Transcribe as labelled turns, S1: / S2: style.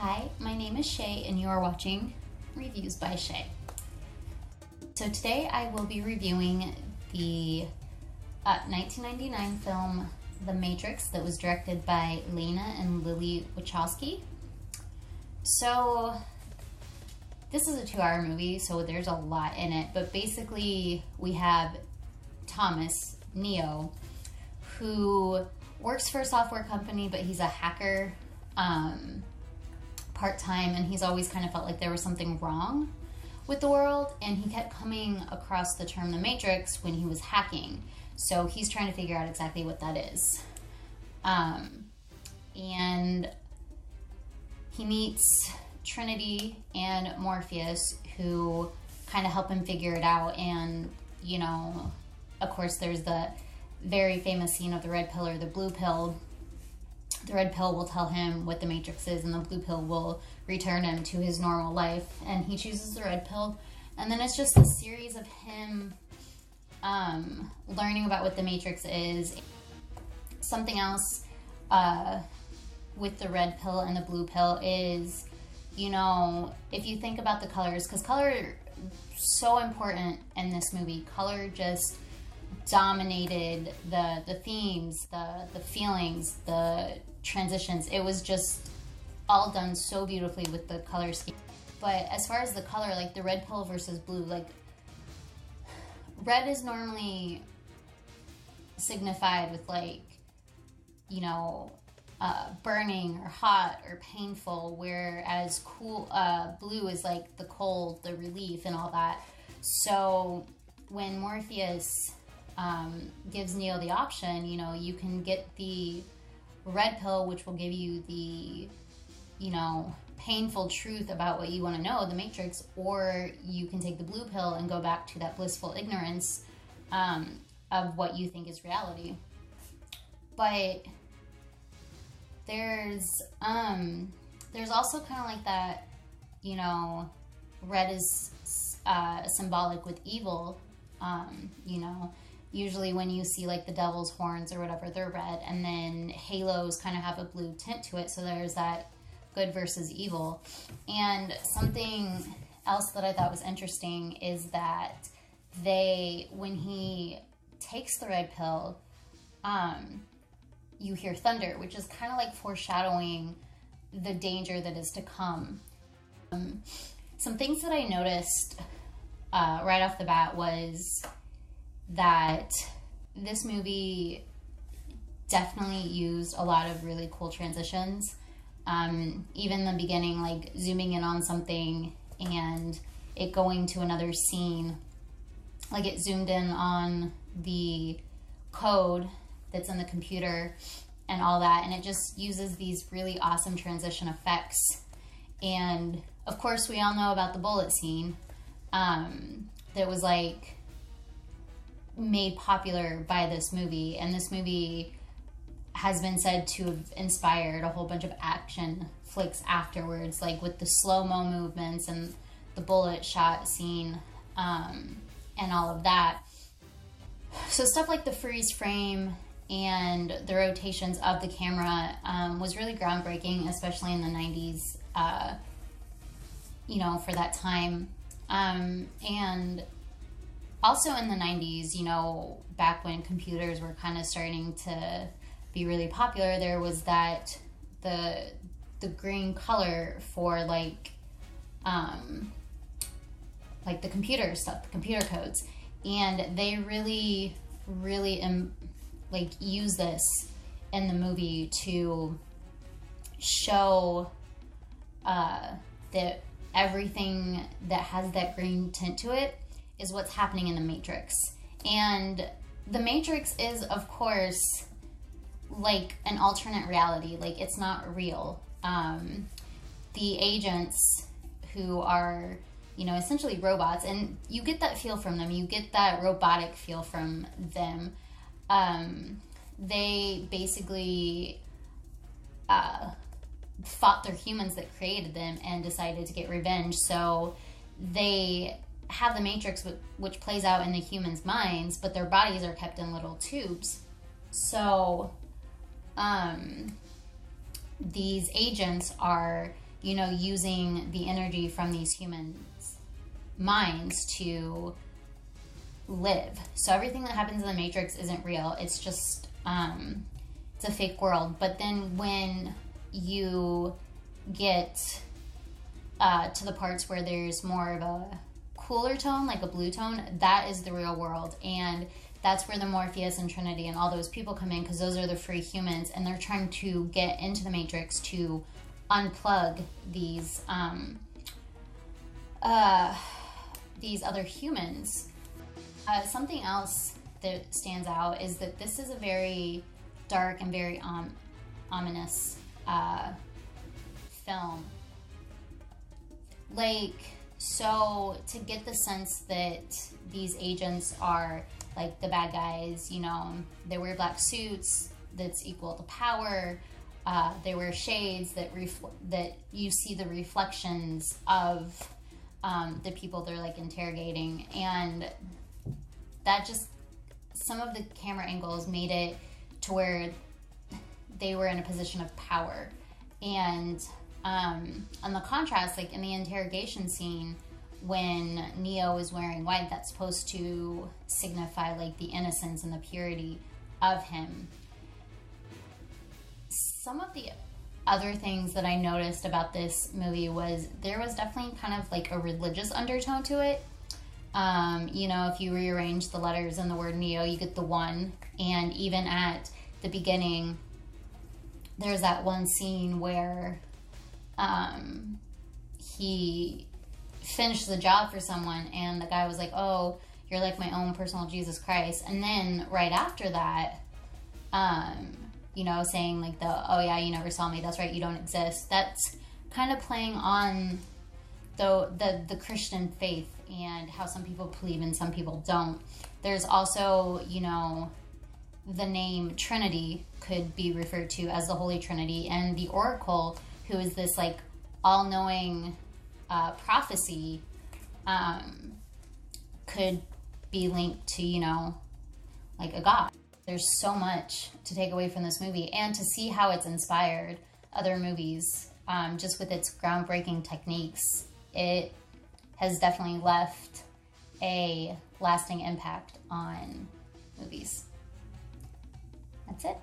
S1: Hi, my name is Shay and you are watching Reviews by Shay. So today I will be reviewing the 1999 film The Matrix that was directed by Lana and Lily Wachowski. So this is a 2-hour movie, so there's a lot in it, but basically we have Thomas, Neo, who works for a software company, but he's a hacker part-time, and he's always kind of felt like there was something wrong with the world, and he kept coming across the term the Matrix when he was hacking. So he's trying to figure out exactly what that is. And he meets Trinity and Morpheus, who kind of help him figure it out. And, you know, of course, there's the very famous scene of the red pill or the blue pill. The red pill will tell him what the Matrix is, and the blue pill will return him to his normal life. And he chooses the red pill. And then it's just a series of him learning about what the Matrix is. Something else with the red pill and the blue pill is, you know, if you think about the colors, because color is so important in this movie. Color just dominated the themes, the feelings, the transitions. It was just all done so beautifully with the color scheme. But as far as the color, like the red pill versus blue, like red is normally signified with, like, you know, burning or hot or painful, whereas blue is like the cold, the relief, and all that. So when Morpheus gives Neo the option, you know, you can get the red pill, which will give you the, you know, painful truth about what you want to know, the Matrix, or you can take the blue pill and go back to that blissful ignorance of what you think is reality. But there's also kind of like that, you know, red is symbolic with evil. You know, usually when you see like the devil's horns or whatever, they're red, and then halos kind of have a blue tint to it, so there's that good versus evil. And something else that I thought was interesting is that when he takes the red pill, you hear thunder, which is kind of like foreshadowing the danger that is to come. Some things that I noticed right off the bat was that this movie definitely used a lot of really cool transitions. Even the beginning, like zooming in on something and it going to another scene. Like it zoomed in on the code that's in the computer and all that, and it just uses these really awesome transition effects. And of course we all know about the bullet scene that was like made popular by this movie, and this movie has been said to have inspired a whole bunch of action flicks afterwards, like with the slow-mo movements and the bullet shot scene and all of that. So stuff like the freeze frame and the rotations of the camera was really groundbreaking, especially in the 90s, you know, for that time. And also in the 90s, you know, back when computers were kind of starting to be really popular, there was that the green color for like the computer stuff, the computer codes, and they really like use this in the movie to show that everything that has that green tint to it is what's happening in the Matrix. And the Matrix is, of course, like an alternate reality. Like, it's not real. The agents, who are, you know, essentially robots, and you get that feel from them. You get that robotic feel from them. They basically fought the humans that created them and decided to get revenge. So they have the Matrix, which plays out in the humans' minds, but their bodies are kept in little tubes. So these agents are you know, using the energy from these humans' minds to live. So everything that happens in the Matrix isn't real. It's just, it's a fake world. But then when you get to the parts where there's more of a cooler tone, like a blue tone, that is the real world. And that's where the Morpheus and Trinity and all those people come in, because those are the free humans, and they're trying to get into the Matrix to unplug these other humans. Something else that stands out is that this is a very dark and very ominous film. Like, so to get the sense that these agents are like the bad guys, you know, they wear black suits, that's equal to power. They wear shades that that you see the reflections of the people they're like interrogating, and that just, some of the camera angles made it to where they were in a position of power. And on the contrast, like in the interrogation scene, when Neo is wearing white, that's supposed to signify like the innocence and the purity of him. Some of the other things that I noticed about this movie was there was definitely kind of like a religious undertone to it. You know, if you rearrange the letters in the word Neo, you get the 1. And even at the beginning, there's that one scene where he finished the job for someone, and the guy was like, "Oh, you're like my own personal Jesus Christ." And then right after that, you know, saying like "Oh yeah, you never saw me. That's right, you don't exist." That's kind of playing on the Christian faith and how some people believe and some people don't. There's also, you know, the name Trinity could be referred to as the Holy Trinity, and the Oracle, who is this like all-knowing prophecy, could be linked to, you know, like a god. There's so much to take away from this movie, and to see how it's inspired other movies, just with its groundbreaking techniques. It has definitely left a lasting impact on movies. That's it.